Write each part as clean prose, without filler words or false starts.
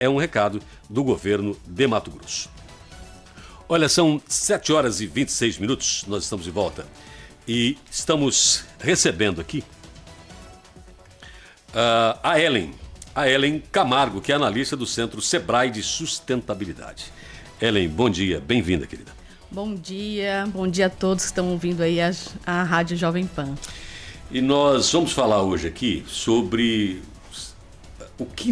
é um recado do governo de Mato Grosso. Olha, são 7 horas e 26 minutos, nós estamos de volta e estamos recebendo aqui a Ellen Camargo, que é analista do Centro Sebrae de Sustentabilidade. Ellen, bom dia, bem-vinda, querida. Bom dia a todos que estão ouvindo aí a Rádio Jovem Pan. E nós vamos falar hoje aqui sobre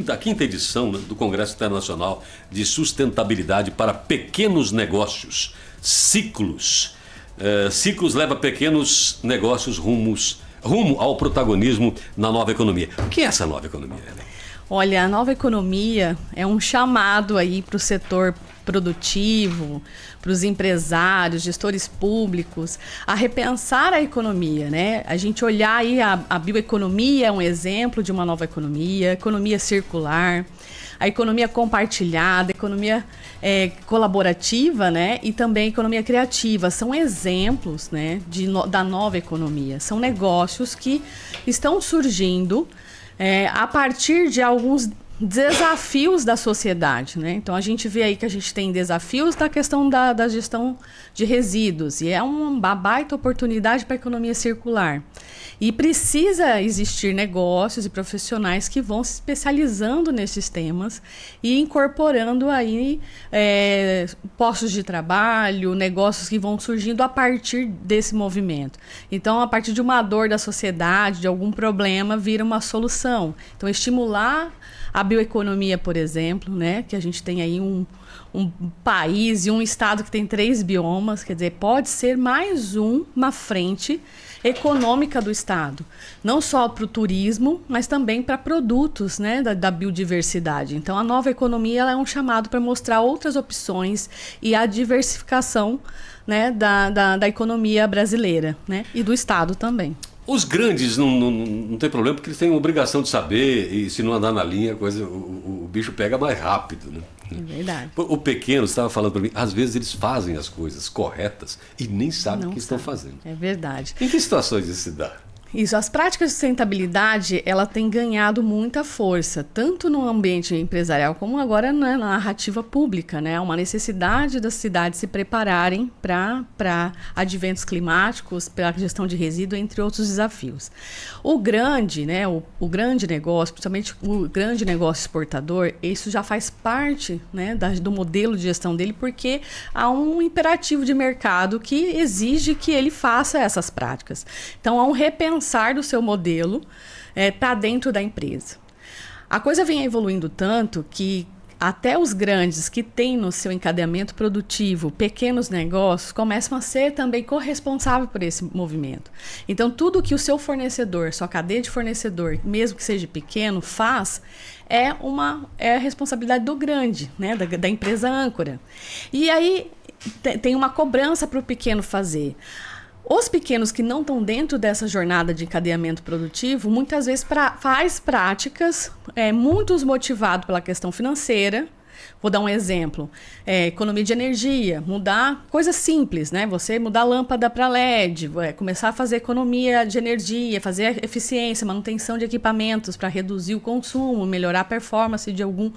a quinta edição, né, do Congresso Internacional de Sustentabilidade para Pequenos Negócios, Ciclos. Ciclos leva pequenos negócios rumo ao protagonismo na nova economia. O que é essa nova economia, Ellen? Olha, a nova economia é um chamado aí para o setor produtivo, para os empresários, gestores públicos, a repensar a economia, né? A gente olhar aí a bioeconomia é um exemplo de uma nova economia, economia circular, a economia compartilhada, a economia colaborativa, né? E também a economia criativa. São exemplos, né, da nova economia. São negócios que estão surgindo a partir de alguns desafios da sociedade, né? Então a gente vê aí que a gente tem desafios da questão da gestão de resíduos, e é uma baita oportunidade para a economia circular. E precisa existir negócios e profissionais que vão se especializando nesses temas e incorporando aí postos de trabalho, negócios que vão surgindo a partir desse movimento. Então, a partir de uma dor da sociedade, de algum problema, vira uma solução. Então, estimular a bioeconomia, por exemplo, né, que a gente tem aí um país e um estado que tem 3 biomas, quer dizer, pode ser mais uma frente econômica do estado, não só para o turismo, mas também para produtos, né, da biodiversidade. Então, a nova economia ela é um chamado para mostrar outras opções e a diversificação, né, da economia brasileira, né, e do estado também. Os grandes não tem problema, porque eles têm obrigação de saber, e se não andar na linha, o bicho pega mais rápido, né? É verdade. O pequeno, você estava falando para mim, às vezes eles fazem as coisas corretas e nem sabem o que estão fazendo. É verdade. Em que situações isso se dá? Isso, as práticas de sustentabilidade, ela tem ganhado muita força, tanto no ambiente empresarial como agora na narrativa pública, né? Uma necessidade das cidades se prepararem para adventos climáticos, para a gestão de resíduo, entre outros desafios. O grande, né? O grande negócio, principalmente o grande negócio exportador, isso já faz parte, né, do modelo de gestão dele, porque há um imperativo de mercado que exige que ele faça essas práticas. Então, há um repensar do seu modelo para dentro da empresa. A coisa vem evoluindo tanto que até os grandes que têm no seu encadeamento produtivo pequenos negócios começam a ser também corresponsáveis por esse movimento. Então, tudo que o seu fornecedor, sua cadeia de fornecedor, mesmo que seja pequeno, faz é a responsabilidade do grande, né, da empresa âncora. E aí tem uma cobrança para o pequeno fazer. Os pequenos que não estão dentro dessa jornada de encadeamento produtivo, muitas vezes faz práticas muito motivado pela questão financeira. Vou dar um exemplo. Economia de energia, mudar coisas simples, né? Você mudar a lâmpada para LED, começar a fazer economia de energia, fazer eficiência, manutenção de equipamentos para reduzir o consumo, melhorar a performance de algum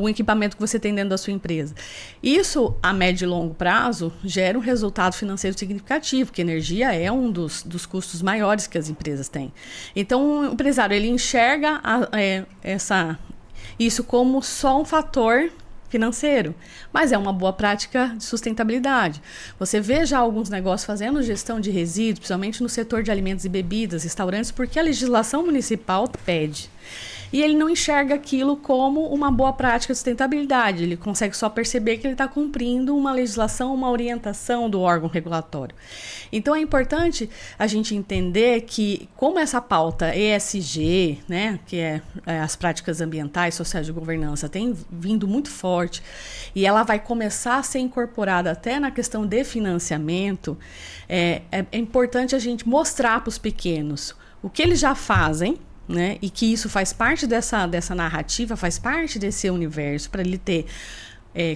equipamento que você tem dentro da sua empresa. Isso, a médio e longo prazo, gera um resultado financeiro significativo, porque energia é um dos custos maiores que as empresas têm. Então, o empresário ele enxerga isso como só um fator financeiro, mas é uma boa prática de sustentabilidade. Você vê já alguns negócios fazendo gestão de resíduos, principalmente no setor de alimentos e bebidas, restaurantes, porque a legislação municipal pede. E ele não enxerga aquilo como uma boa prática de sustentabilidade. Ele consegue só perceber que ele está cumprindo uma legislação, uma orientação do órgão regulatório. Então, é importante a gente entender que, como essa pauta ESG, né, que é as práticas ambientais, sociais de governança, tem vindo muito forte, e ela vai começar a ser incorporada até na questão de financiamento, é importante a gente mostrar para os pequenos o que eles já fazem, né? E que isso faz parte dessa narrativa, faz parte desse universo, para ele ter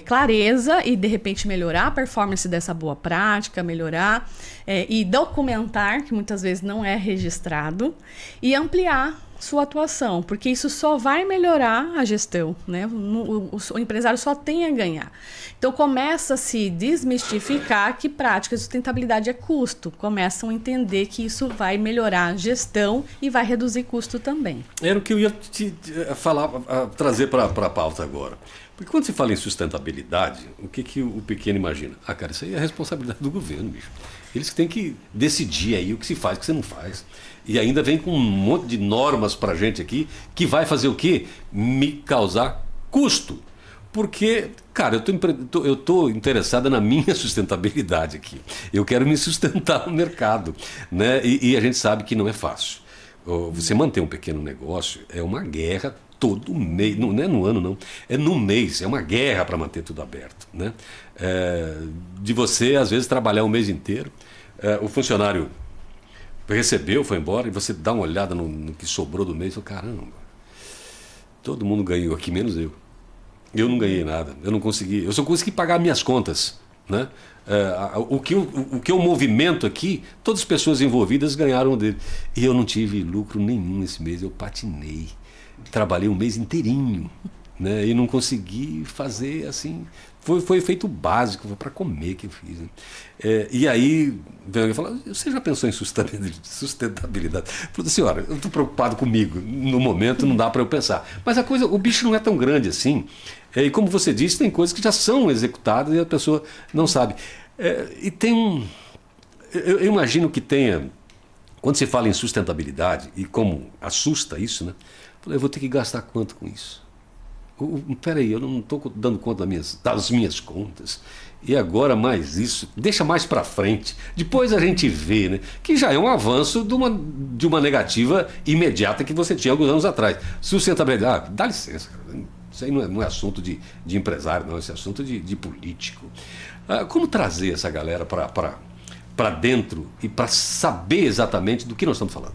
clareza e, de repente, melhorar a performance dessa boa prática, melhorar e documentar, que muitas vezes não é registrado, e ampliar sua atuação, porque isso só vai melhorar a gestão, né? O empresário só tem a ganhar. Então começa a se desmistificar que prática de sustentabilidade é custo. Começam a entender que isso vai melhorar a gestão e vai reduzir custo também. Era o que eu ia te falar, trazer para a pauta agora. Porque quando se fala em sustentabilidade, o que o pequeno imagina? Ah, cara, isso aí é a responsabilidade do governo, bicho. Eles têm que decidir aí o que se faz e o que você não faz. E ainda vem com um monte de normas pra gente aqui, que vai fazer o quê? Me causar custo. Porque, cara, eu tô interessada na minha sustentabilidade aqui. Eu quero me sustentar no mercado, né? E a gente sabe que não é fácil. Você manter um pequeno negócio é uma guerra todo mês, não é no ano não, é no mês, é uma guerra para manter tudo aberto, né? De você, às vezes, trabalhar o mês inteiro, o funcionário recebeu, foi embora, e você dá uma olhada no que sobrou do mês e fala, caramba, todo mundo ganhou aqui, menos eu. Eu não ganhei nada, eu só consegui pagar minhas contas, né? O que eu movimento aqui, todas as pessoas envolvidas ganharam dele. E eu não tive lucro nenhum esse mês, eu patinei. Trabalhei um mês inteirinho, né? E não consegui fazer assim. Foi feito básico, foi para comer que eu fiz. Né? E aí vem alguém e fala, você já pensou em sustentabilidade? Eu falei, senhora, eu estou preocupado comigo. No momento não dá para eu pensar. Mas o bicho não é tão grande assim. E como você disse, tem coisas que já são executadas e a pessoa não sabe. E tem eu imagino que tenha, quando se fala em sustentabilidade, e como assusta isso, né? Eu vou ter que gastar quanto com isso? Peraí, eu não estou dando conta das minhas contas. E agora mais isso, deixa mais para frente. Depois a gente vê, né? Que já é um avanço de uma negativa imediata que você tinha alguns anos atrás. Sustentabilidade, dá licença, cara. Isso aí não é assunto de empresário, não, isso é assunto de político. Como trazer essa galera para dentro e para saber exatamente do que nós estamos falando?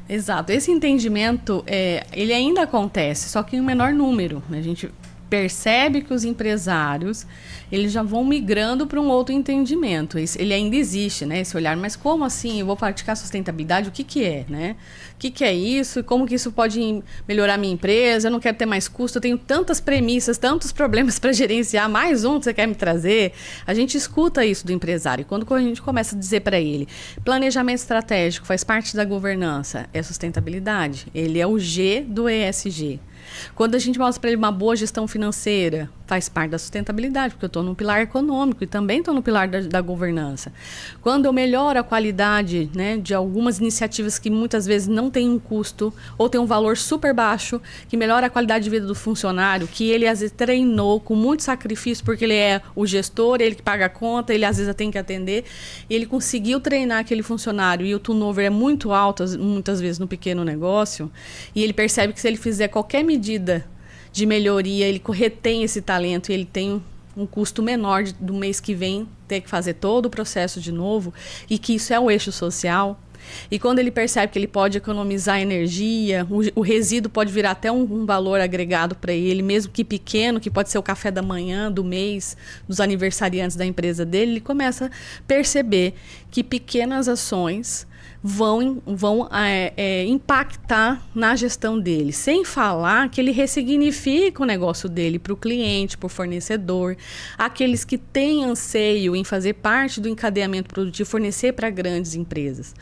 Exato. Esse entendimento, ele ainda acontece, só que em um menor número. Né? A gente percebe que os empresários, eles já vão migrando para um outro entendimento. Ele ainda existe, né? Esse olhar, mas como assim? Eu vou praticar sustentabilidade? O que é, né? O que é isso? E como que isso pode melhorar a minha empresa? Eu não quero ter mais custo, eu tenho tantas premissas, tantos problemas para gerenciar, mais um que você quer me trazer? A gente escuta isso do empresário. E quando a gente começa a dizer para ele, planejamento estratégico faz parte da governança, é sustentabilidade. Ele é o G do ESG. Quando a gente mostra para ele uma boa gestão financeira, faz parte da sustentabilidade, porque eu estou no pilar econômico e também estou no pilar da governança. Quando eu melhoro a qualidade, né, de algumas iniciativas que muitas vezes não têm um custo ou tem um valor super baixo, que melhora a qualidade de vida do funcionário, que ele às vezes treinou com muito sacrifício, porque ele é o gestor, ele que paga a conta, ele às vezes tem que atender, e ele conseguiu treinar aquele funcionário e o turnover é muito alto, muitas vezes no pequeno negócio, e ele percebe que se ele fizer qualquer medida de melhoria, ele retém esse talento e ele tem um custo menor do mês que vem ter que fazer todo o processo de novo, e que isso é o eixo social. E quando ele percebe que ele pode economizar energia, o resíduo pode virar até um valor agregado para ele, mesmo que pequeno, que pode ser o café da manhã do mês, dos aniversariantes da empresa dele, ele começa a perceber que pequenas ações vão impactar na gestão dele, sem falar que ele ressignifica o negócio dele para o cliente, para o fornecedor, aqueles que têm anseio em fazer parte do encadeamento produtivo, fornecer para grandes empresas.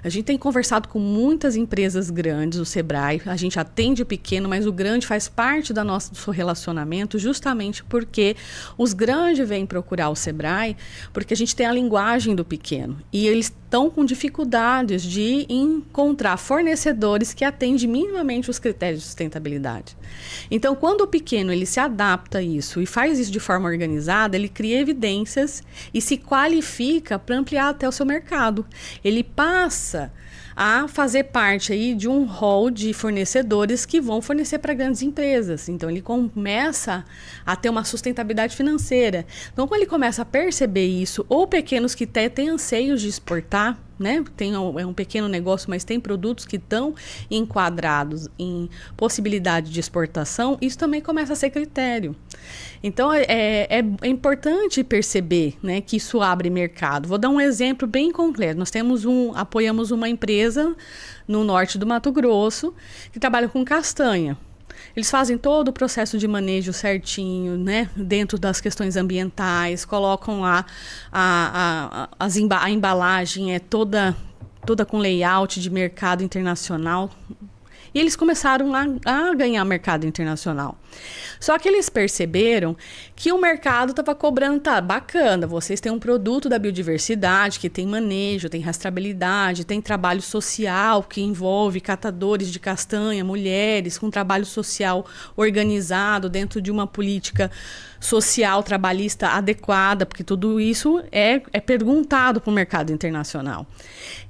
A gente tem conversado com muitas empresas grandes, o Sebrae, a gente atende o pequeno, mas o grande faz parte do nosso relacionamento, justamente porque os grandes vêm procurar o Sebrae, porque a gente tem a linguagem do pequeno, e eles estão com dificuldades de encontrar fornecedores que atendem minimamente os critérios de sustentabilidade. Então, quando o pequeno ele se adapta a isso e faz isso de forma organizada, ele cria evidências e se qualifica para ampliar até o seu mercado. Ele passa a fazer parte aí de um hall de fornecedores que vão fornecer para grandes empresas. Então, ele começa a ter uma sustentabilidade financeira. Então, quando ele começa a perceber isso, ou pequenos que têm anseios de exportar, né? É um pequeno negócio, mas tem produtos que estão enquadrados em possibilidade de exportação, isso também começa a ser critério. Então, é importante perceber, né, que isso abre mercado. Vou dar um exemplo bem concreto. Nós apoiamos uma empresa no norte do Mato Grosso que trabalha com castanha. Eles fazem todo o processo de manejo certinho, né, dentro das questões ambientais, colocam lá a embalagem toda com layout de mercado internacional. E eles começaram a ganhar mercado internacional. Só que eles perceberam que o mercado estava cobrando, tá, bacana, vocês têm um produto da biodiversidade que tem manejo, tem rastreabilidade, tem trabalho social que envolve catadores de castanha, mulheres com trabalho social organizado dentro de uma política social, trabalhista adequada, porque tudo isso é perguntado para o mercado internacional.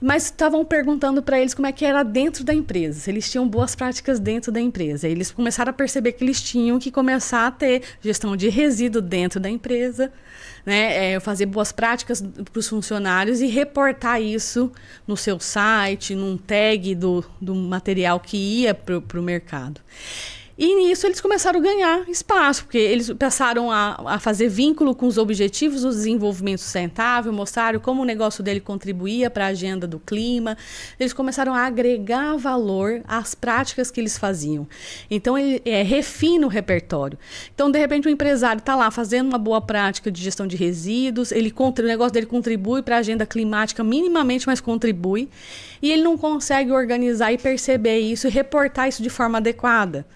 Mas estavam perguntando para eles como é que era dentro da empresa, se eles tinham boas práticas dentro da empresa. Eles começaram a perceber que eles tinham que começar a ter gestão de resíduo dentro da empresa, né? Fazer boas práticas para os funcionários e reportar isso no seu site, num tag do material que ia para o mercado. E nisso eles começaram a ganhar espaço, porque eles passaram a fazer vínculo com os objetivos do desenvolvimento sustentável, mostraram como o negócio dele contribuía para a agenda do clima. Eles começaram a agregar valor às práticas que eles faziam. Então, ele refina o repertório. Então, de repente, o empresário está lá fazendo uma boa prática de gestão de resíduos, o negócio dele contribui para a agenda climática minimamente, mas contribui. E ele não consegue organizar e perceber isso e reportar isso de forma adequada.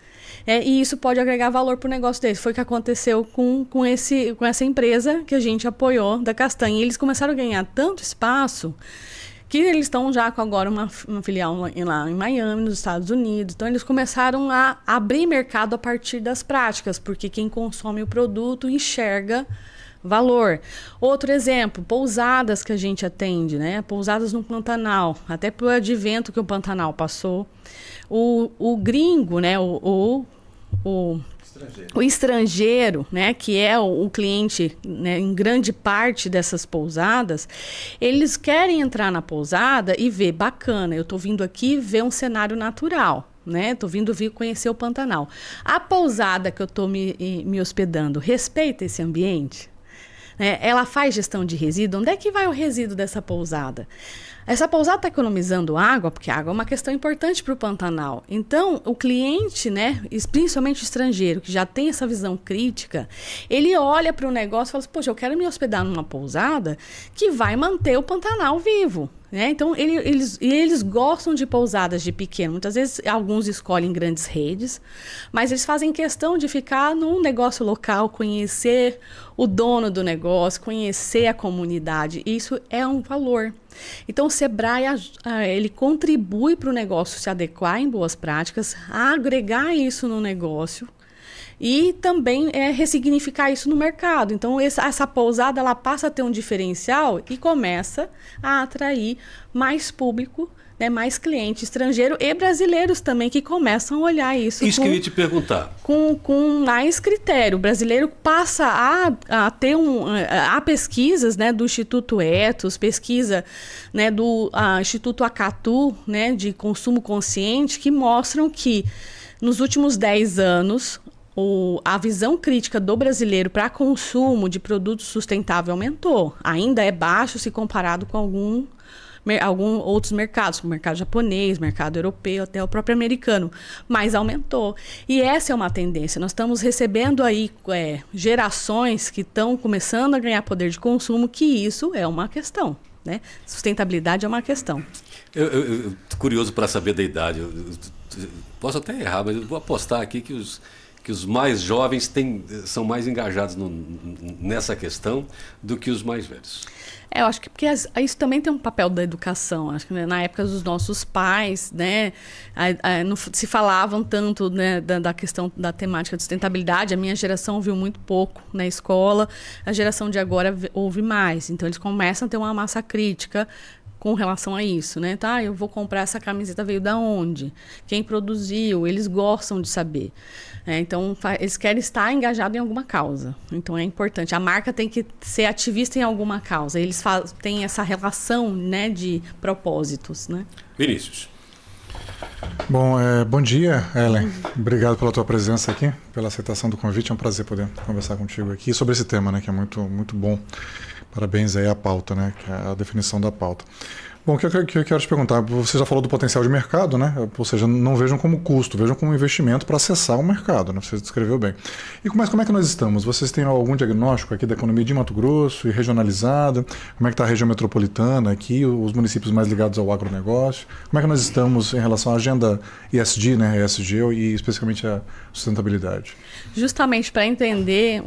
E isso pode agregar valor para o negócio deles. Foi o que aconteceu com essa empresa que a gente apoiou, da castanha. E eles começaram a ganhar tanto espaço que eles estão já com agora uma filial lá em Miami, nos Estados Unidos. Então, eles começaram a abrir mercado a partir das práticas, porque quem consome o produto enxerga valor. Outro exemplo, pousadas que a gente atende, né? Pousadas no Pantanal, até para o advento que o Pantanal passou. O gringo, né? O estrangeiro, né, que é o cliente, né, em grande parte dessas pousadas, eles querem entrar na pousada e ver, bacana, eu estou vindo aqui ver um cenário natural, né, estou vindo conhecer o Pantanal. A pousada que eu estou me hospedando respeita esse ambiente? Ela faz gestão de resíduo? Onde é que vai o resíduo dessa pousada? Essa pousada está economizando água, porque a água é uma questão importante para o Pantanal. Então, o cliente, né, principalmente o estrangeiro, que já tem essa visão crítica, ele olha para o negócio e fala assim, poxa, eu quero me hospedar numa pousada que vai manter o Pantanal vivo. Então, eles gostam de pousadas de pequeno. Muitas vezes, alguns escolhem grandes redes, mas eles fazem questão de ficar num negócio local, conhecer o dono do negócio, conhecer a comunidade. Isso é um valor. Então, o Sebrae, ele contribui para o negócio se adequar em boas práticas, agregar isso no negócio e também ressignificar isso no mercado. Então, essa pousada ela passa a ter um diferencial e começa a atrair mais público, né, mais cliente estrangeiro e brasileiros também que começam a olhar isso. Isso que eu ia te perguntar. Com mais critério. O brasileiro passa a ter há pesquisas, né, do Instituto Ethos, pesquisa, né, do Instituto Acatu, né, de consumo consciente, que mostram que nos últimos 10 anos a visão crítica do brasileiro para consumo de produtos sustentáveis aumentou. Ainda é baixo se comparado com alguns outros mercados, como o mercado japonês, mercado europeu, até o próprio americano, mas aumentou. E essa é uma tendência. Nós estamos recebendo aí gerações que estão começando a ganhar poder de consumo, que isso é uma questão, né? Sustentabilidade é uma questão. Eu curioso para saber da idade. Eu posso até errar, mas eu vou apostar aqui que os mais jovens são mais engajados nessa questão do que os mais velhos. Eu acho que porque isso também tem um papel da educação. Acho que, né, na época dos nossos pais, né, não se falavam tanto, né, da questão da temática de sustentabilidade. A minha geração ouviu muito pouco na escola. A geração de agora ouve mais. Então, eles começam a ter uma massa crítica com relação a isso, né? Tá, eu vou comprar essa camiseta, veio da onde? Quem produziu? Eles gostam de saber. Então, eles querem estar engajados em alguma causa. Então, é importante. A marca tem que ser ativista em alguma causa. Eles têm essa relação, né, de propósitos, né? Vinícius. Bom, bom dia, Ellen. Obrigado pela tua presença aqui, pela aceitação do convite. É um prazer poder conversar contigo aqui sobre esse tema, né, que é muito, muito bom. Parabéns aí à pauta, né, que é a definição da pauta. Bom, o que eu quero te perguntar, você já falou do potencial de mercado, né? Ou seja, não vejam como custo, vejam como investimento para acessar o mercado, né? Você descreveu bem. E como é que nós estamos? Vocês têm algum diagnóstico aqui da economia de Mato Grosso e regionalizada? Como é que está a região metropolitana aqui, os municípios mais ligados ao agronegócio? Como é que nós estamos em relação à agenda ESG, né? ESG e especificamente a sustentabilidade? Justamente para entender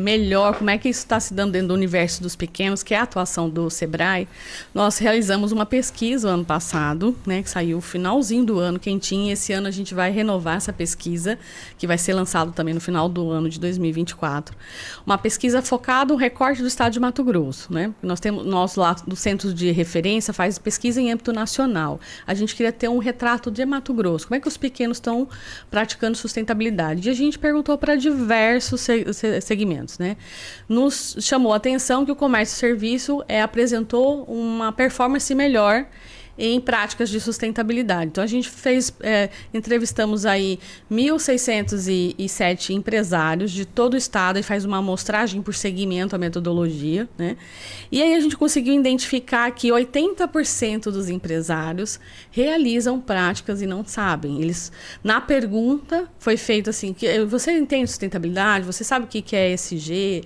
melhor como é que isso está se dando dentro do universo dos pequenos, que é a atuação do Sebrae, nós realizamos uma pesquisa ano passado, né, que saiu no finalzinho do ano, quentinho, e esse ano a gente vai renovar essa pesquisa, que vai ser lançado também no final do ano de 2024. Uma pesquisa focada no recorte do estado de Mato Grosso, né? Nós lá do Centro de Referência faz pesquisa em âmbito nacional. A gente queria ter um retrato de Mato Grosso, como é que os pequenos estão praticando sustentabilidade. E a gente perguntou para diversos segmentos, né? Nos chamou a atenção que o comércio e serviço apresentou uma performance melhor em práticas de sustentabilidade. Então, a gente entrevistamos aí 1.607 empresários de todo o estado e faz uma amostragem por segmento, a metodologia, né? E aí a gente conseguiu identificar que 80% dos empresários realizam práticas e não sabem. Na pergunta, foi feito assim, você entende sustentabilidade? Você sabe o que é ESG?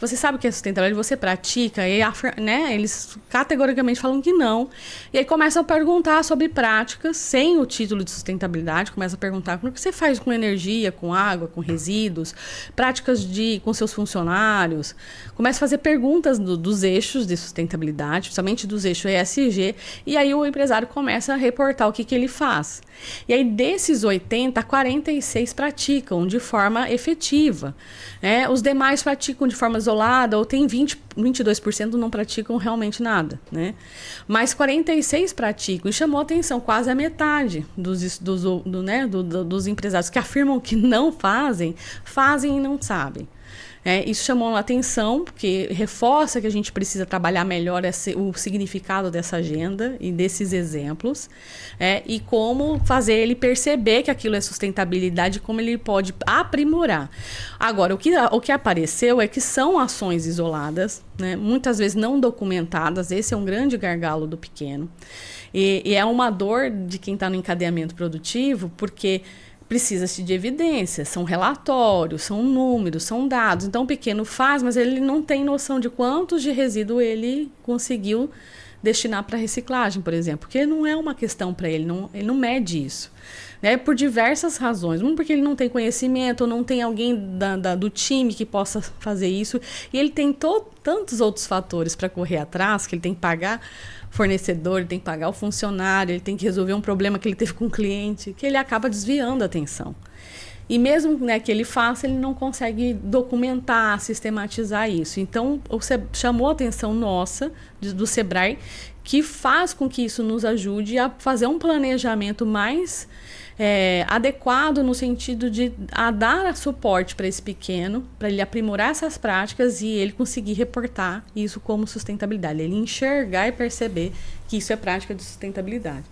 Você sabe o que é sustentabilidade? Você pratica? E, né, eles categoricamente falam que não. E aí começam a perguntar sobre práticas sem o título de sustentabilidade. Começam a perguntar como é que você faz com energia, com água, com resíduos, práticas com seus funcionários. Começa a fazer perguntas dos eixos de sustentabilidade, principalmente dos eixos ESG. E aí o empresário começa a reportar o que ele faz. E aí desses 80, 46 praticam de forma efetiva. Né? Os demais praticam de forma isolada, ou tem 22% não praticam realmente nada, né? Mas 46% praticam, e chamou a atenção, quase a metade dos empresários que afirmam que não fazem e não sabem. Isso chamou a atenção, porque reforça que a gente precisa trabalhar melhor o significado dessa agenda e desses exemplos, e como fazer ele perceber que aquilo é sustentabilidade e como ele pode aprimorar. Agora, o que apareceu é que são ações isoladas, né, muitas vezes não documentadas. Esse é um grande gargalo do pequeno. E é uma dor de quem está no encadeamento produtivo, porque precisa-se de evidências, são relatórios, são números, são dados. Então, o pequeno faz, mas ele não tem noção de quantos de resíduo ele conseguiu destinar para reciclagem, por exemplo, porque não é uma questão para ele não mede isso. Né? Por diversas razões. Porque ele não tem conhecimento, ou não tem alguém do time que possa fazer isso, e ele tem tantos outros fatores para correr atrás, que ele tem que pagar fornecedor, ele tem que pagar o funcionário, ele tem que resolver um problema que ele teve com o cliente, que ele acaba desviando a atenção. E mesmo, né, que ele faça, ele não consegue documentar, sistematizar isso. Então, chamou a atenção nossa, do Sebrae, que faz com que isso nos ajude a fazer um planejamento mais adequado, no sentido de dar suporte para esse pequeno, para ele aprimorar essas práticas e ele conseguir reportar isso como sustentabilidade, ele enxergar e perceber que isso é prática de sustentabilidade.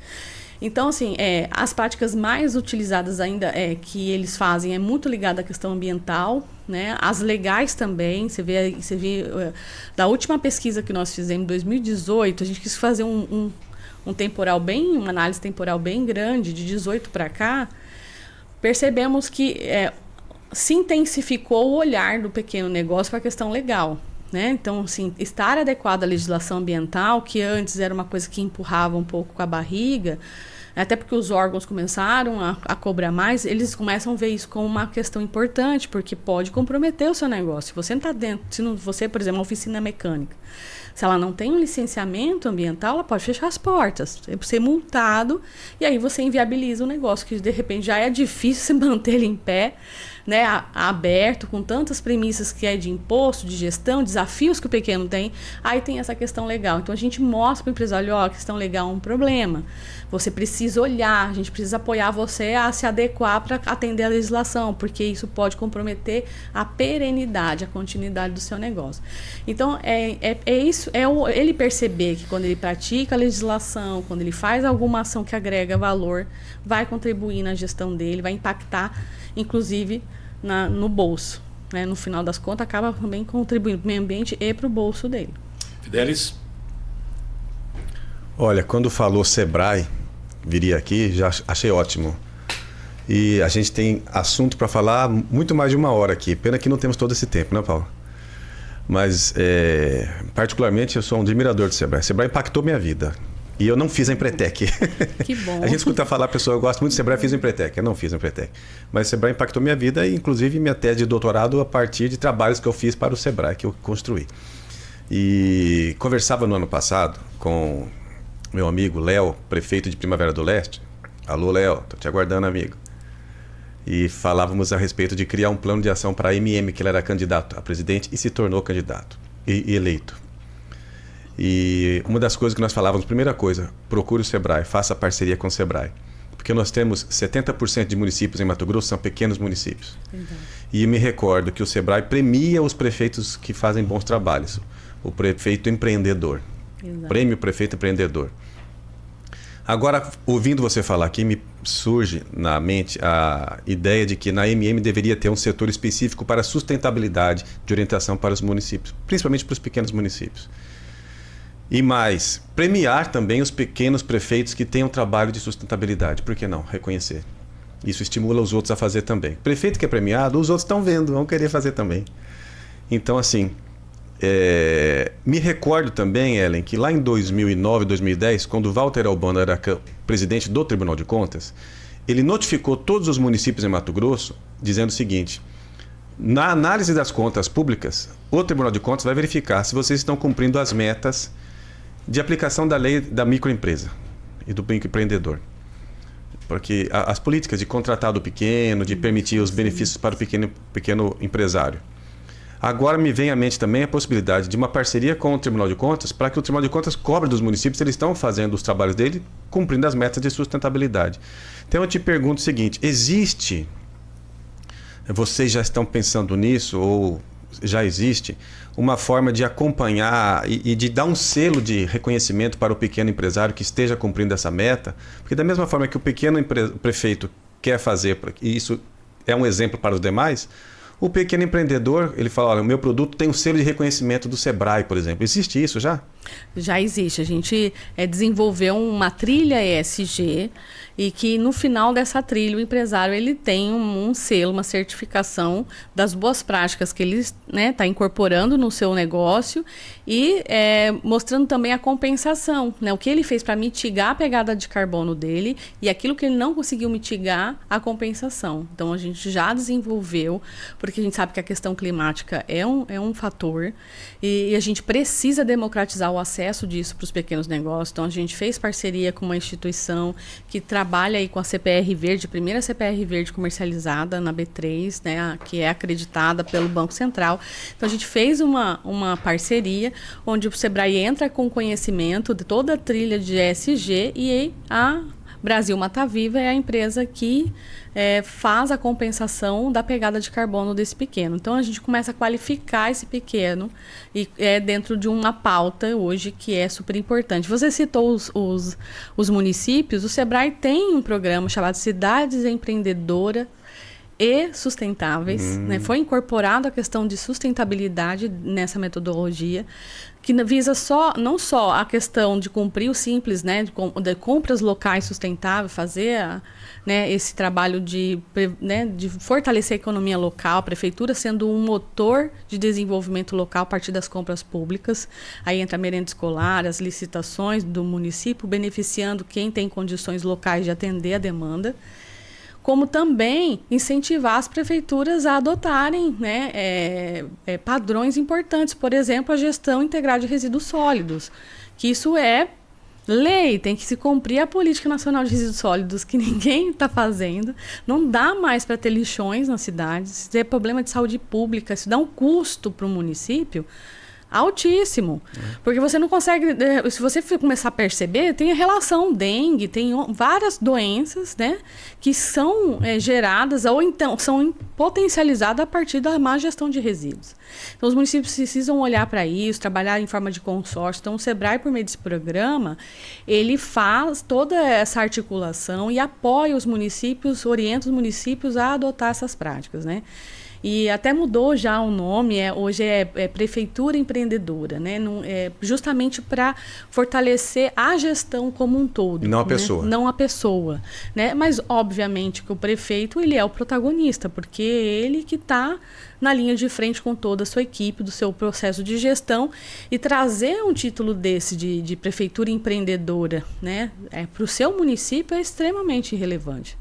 Então, assim, as práticas mais utilizadas ainda que eles fazem é muito ligada à questão ambiental, né? As legais também. Você vê da última pesquisa que nós fizemos em 2018, a gente quis fazer uma análise temporal bem grande, de 18 para cá. Percebemos que se intensificou o olhar do pequeno negócio para a questão legal. Né? Então, assim, estar adequado à legislação ambiental, que antes era uma coisa que empurrava um pouco com a barriga, até porque os órgãos começaram a cobrar mais, eles começam a ver isso como uma questão importante, porque pode comprometer o seu negócio. Se você não está dentro, você, por exemplo, uma oficina mecânica, se ela não tem um licenciamento ambiental, ela pode fechar as portas, ser multado, e aí você inviabiliza o negócio, que de repente já é difícil se manter ele em pé, né, aberto, com tantas premissas que é de imposto, de gestão, desafios que o pequeno tem, aí tem essa questão legal. Então a gente mostra para o empresário, a questão legal é um problema. Você precisa olhar, a gente precisa apoiar você a se adequar para atender a legislação, porque isso pode comprometer a perenidade, a continuidade do seu negócio. Então, ele perceber que quando ele pratica a legislação, quando ele faz alguma ação que agrega valor, vai contribuir na gestão dele, vai impactar, inclusive, no bolso. Né? No final das contas, acaba também contribuindo para o meio ambiente e para o bolso dele. Fidelis? Olha, quando falou Sebrae, viria aqui, já achei ótimo. E a gente tem assunto para falar muito mais de 1 hora aqui. Pena que não temos todo esse tempo, né, Paulo? Mas, particularmente, eu sou um admirador do Sebrae. Sebrae impactou minha vida. E eu não fiz a Empretec. Que bom. A gente escuta falar, pessoa, eu gosto muito do Sebrae, fiz a Empretec. Eu não fiz a Empretec. Mas o Sebrae impactou minha vida e, inclusive, minha tese de doutorado a partir de trabalhos que eu fiz para o Sebrae, que eu construí. E conversava no ano passado com meu amigo Léo, prefeito de Primavera do Leste. Alô, Léo, tô te aguardando, amigo. E falávamos a respeito de criar um plano de ação para a MM, que ele era candidato a presidente e se tornou candidato e eleito. E uma das coisas que nós falávamos, primeira coisa, procure o Sebrae, faça parceria com o Sebrae. Porque nós temos 70% de municípios em Mato Grosso, são pequenos municípios. Exato. E me recordo que o Sebrae premia os prefeitos que fazem bons trabalhos. O prefeito empreendedor. Exato. Prêmio prefeito empreendedor. Agora, ouvindo você falar aqui, me surge na mente a ideia de que na MM deveria ter um setor específico para sustentabilidade de orientação para os municípios, principalmente para os pequenos municípios. E mais, premiar também os pequenos prefeitos que têm um trabalho de sustentabilidade. Por que não? Reconhecer. Isso estimula os outros a fazer também. Prefeito que é premiado, os outros estão vendo, vão querer fazer também. Então, assim, me recordo também, Ellen, que lá em 2009, 2010, quando Walter Albano era presidente do Tribunal de Contas, ele notificou todos os municípios em Mato Grosso, dizendo o seguinte: na análise das contas públicas, o Tribunal de Contas vai verificar se vocês estão cumprindo as metas de aplicação da lei da microempresa e do microempreendedor. Porque as políticas de contratar do pequeno, de permitir os benefícios para o pequeno empresário. Agora me vem à mente também a possibilidade de uma parceria com o Tribunal de Contas para que o Tribunal de Contas cobre dos municípios se eles estão fazendo os trabalhos dele, cumprindo as metas de sustentabilidade. Então eu te pergunto o seguinte: existe, vocês já estão pensando nisso ou já existe uma forma de acompanhar e de dar um selo de reconhecimento para o pequeno empresário que esteja cumprindo essa meta? Porque da mesma forma que o pequeno prefeito quer fazer, e isso é um exemplo para os demais, o pequeno empreendedor, ele fala, olha, o meu produto tem um selo de reconhecimento do Sebrae, por exemplo. Existe isso já? Já existe. A gente desenvolveu uma trilha ESG e que no final dessa trilha o empresário ele tem um selo, uma certificação das boas práticas que ele está incorporando no seu negócio e mostrando também a compensação, né? O que ele fez para mitigar a pegada de carbono dele e aquilo que ele não conseguiu mitigar, a compensação. Então a gente já desenvolveu, porque a gente sabe que a questão climática é um fator e a gente precisa democratizar o acesso disso para os pequenos negócios. Então a gente fez parceria com uma instituição que trabalha aí com a CPR Verde, a primeira CPR Verde comercializada na B3, né, que é acreditada pelo Banco Central. Então a gente fez uma parceria onde o Sebrae entra com conhecimento de toda a trilha de ESG e a Brasil Mata Viva é a empresa que faz a compensação da pegada de carbono desse pequeno. Então a gente começa a qualificar esse pequeno e dentro de uma pauta hoje que é super importante. Você citou os municípios, o Sebrae tem um programa chamado Cidades Empreendedoras e Sustentáveis, né? Foi incorporada a questão de sustentabilidade nessa metodologia, que visa não só a questão de cumprir o simples, né, de compras locais sustentáveis, fazer esse trabalho de fortalecer a economia local, a prefeitura sendo um motor de desenvolvimento local a partir das compras públicas. Aí entra a merenda escolar, as licitações do município, beneficiando quem tem condições locais de atender a demanda, como também incentivar as prefeituras a adotarem padrões importantes, por exemplo, a gestão integrada de resíduos sólidos, que isso é lei, tem que se cumprir a Política Nacional de Resíduos Sólidos, que ninguém está fazendo. Não dá mais para ter lixões nas cidades. Se tem problema de saúde pública, isso dá um custo para o município altíssimo. Porque você não consegue... Se você começar a perceber, tem a relação dengue, tem várias doenças, né, que são geradas ou então são potencializadas a partir da má gestão de resíduos. Então, os municípios precisam olhar para isso, trabalhar em forma de consórcio. Então, o SEBRAE, por meio desse programa, ele faz toda essa articulação e apoia os municípios, orienta os municípios a adotar essas práticas, né? E até mudou já o nome, hoje é Prefeitura Empreendedora, né? Justamente para fortalecer a gestão como um todo. E não a né? pessoa. Não a pessoa. Né? Mas, obviamente, que o prefeito ele é o protagonista, porque é ele que está na linha de frente com toda a sua equipe, do seu processo de gestão, e trazer um título desse de Prefeitura Empreendedora, né? Para o seu município é extremamente relevante.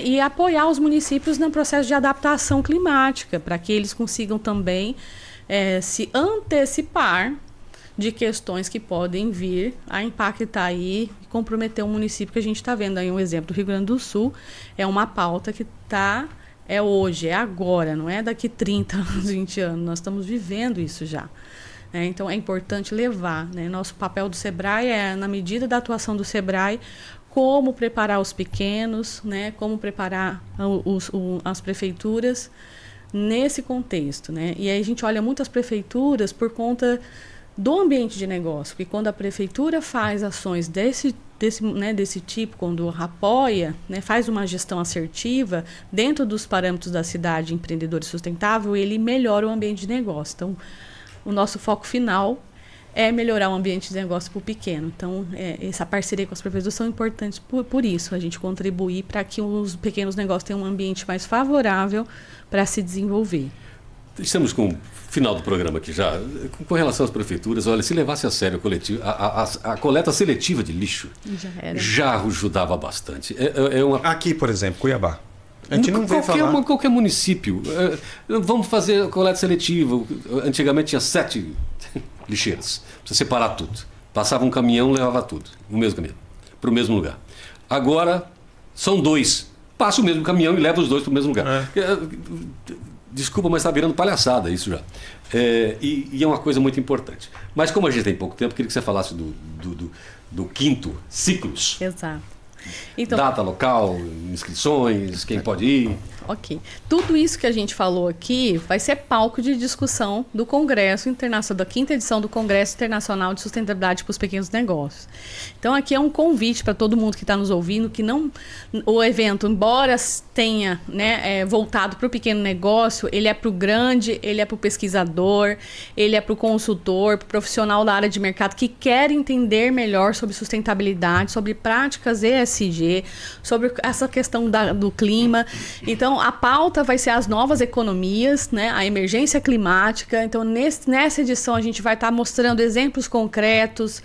E apoiar os municípios no processo de adaptação climática, para que eles consigam também se antecipar de questões que podem vir a impactar aí e comprometer o município, que a gente está vendo aí um exemplo do Rio Grande do Sul, é uma pauta que está... hoje, é agora, não é daqui 30 anos, 20 anos, nós estamos vivendo isso já. Então é importante levar, né? Nosso papel do SEBRAE é, na medida da atuação do SEBRAE, como preparar os pequenos, né? Como preparar as prefeituras nesse contexto, né? E aí a gente olha muito as prefeituras por conta do ambiente de negócio, porque quando a prefeitura faz ações desse tipo, quando apoia, né, faz uma gestão assertiva dentro dos parâmetros da cidade empreendedora e sustentável, ele melhora o ambiente de negócio. Então, o nosso foco final é melhorar o ambiente de negócio para o pequeno. Então, essa parceria com as prefeituras são importantes por isso, a gente contribuir para que os pequenos negócios tenham um ambiente mais favorável para se desenvolver. Estamos com o final do programa aqui já. Com relação às prefeituras, olha, se levasse a sério a coleta seletiva de lixo, já ajudava bastante. Aqui, por exemplo, Cuiabá. A gente não vê falar... Qualquer município. Vamos fazer coleta seletiva. Antigamente tinha 7 lixeiras. Precisa separar tudo. Passava um caminhão, levava tudo. No mesmo caminhão. Para o mesmo lugar. Agora, são 2. Passa o mesmo caminhão e leva os 2 para o mesmo lugar. Desculpa, mas está virando palhaçada isso já. E é uma coisa muito importante. Mas como a gente tem pouco tempo, queria que você falasse do quinto Ciclos. Exato. Então, data, local, inscrições, quem pode ir. Ok. Tudo isso que a gente falou aqui vai ser palco de discussão do Congresso Internacional, da 5ª edição do Congresso Internacional de Sustentabilidade para os Pequenos Negócios. Então, aqui é um convite para todo mundo que está nos ouvindo, que não... O evento, embora tenha voltado para o pequeno negócio, ele é para o grande, ele é para o pesquisador, ele é para o consultor, para o profissional da área de mercado que quer entender melhor sobre sustentabilidade, sobre práticas ESG, sobre essa questão do clima. Então, a pauta vai ser as novas economias, né? A emergência climática. Então, nessa edição, a gente vai estar mostrando exemplos concretos,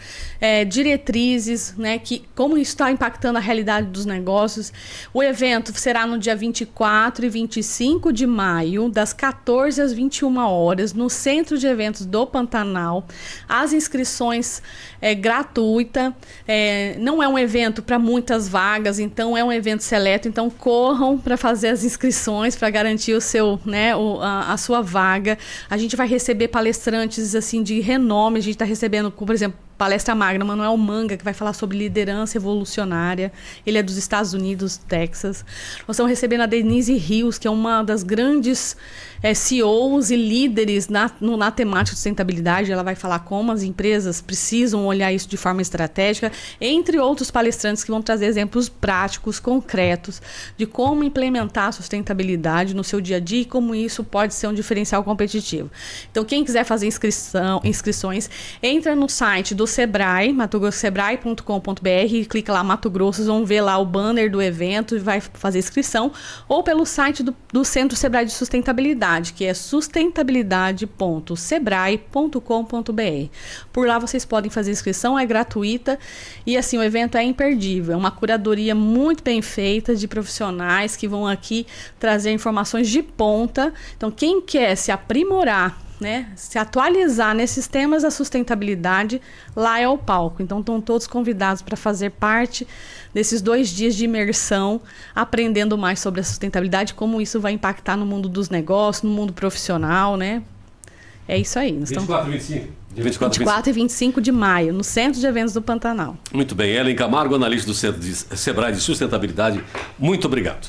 diretrizes, né? Como isso está impactando a realidade dos negócios. O evento será no dia 24 e 25 de maio, das 14 às 21 horas, no Centro de Eventos do Pantanal. As inscrições gratuita, não é um evento para muitas vagas, então é um evento seleto, então corram para fazer as inscrições para garantir a sua vaga. A gente vai receber palestrantes assim de renome, a gente está recebendo, por exemplo, palestra magna, Manuel Manga, que vai falar sobre liderança evolucionária. Ele é dos Estados Unidos, Texas. Nós estamos recebendo a Denise Rios, que é uma das grandes CEOs e líderes na temática de sustentabilidade. Ela vai falar como as empresas precisam olhar isso de forma estratégica, entre outros palestrantes que vão trazer exemplos práticos, concretos, de como implementar a sustentabilidade no seu dia a dia e como isso pode ser um diferencial competitivo. Então, quem quiser fazer inscrições, entra no site do SEBRAE, sebrae.com.br, e clica lá Mato Grosso, vocês vão ver lá o banner do evento e vai fazer inscrição, ou pelo site do Centro SEBRAE de Sustentabilidade, que é sustentabilidade.sebrae.com.br. Por lá vocês podem fazer inscrição, é gratuita e assim o evento é imperdível, é uma curadoria muito bem feita de profissionais que vão aqui trazer informações de ponta. Então, quem quer se aprimorar né, se atualizar nesses temas da sustentabilidade, lá é o palco. Então estão todos convidados para fazer parte desses 2 dias de imersão, aprendendo mais sobre a sustentabilidade, como isso vai impactar no mundo dos negócios, no mundo profissional, né? É isso aí. 24 e 25? 24 e 25 de maio, no Centro de Eventos do Pantanal. Muito bem. Ellen Camargo, analista do Centro de Sebrae de Sustentabilidade. Muito obrigado.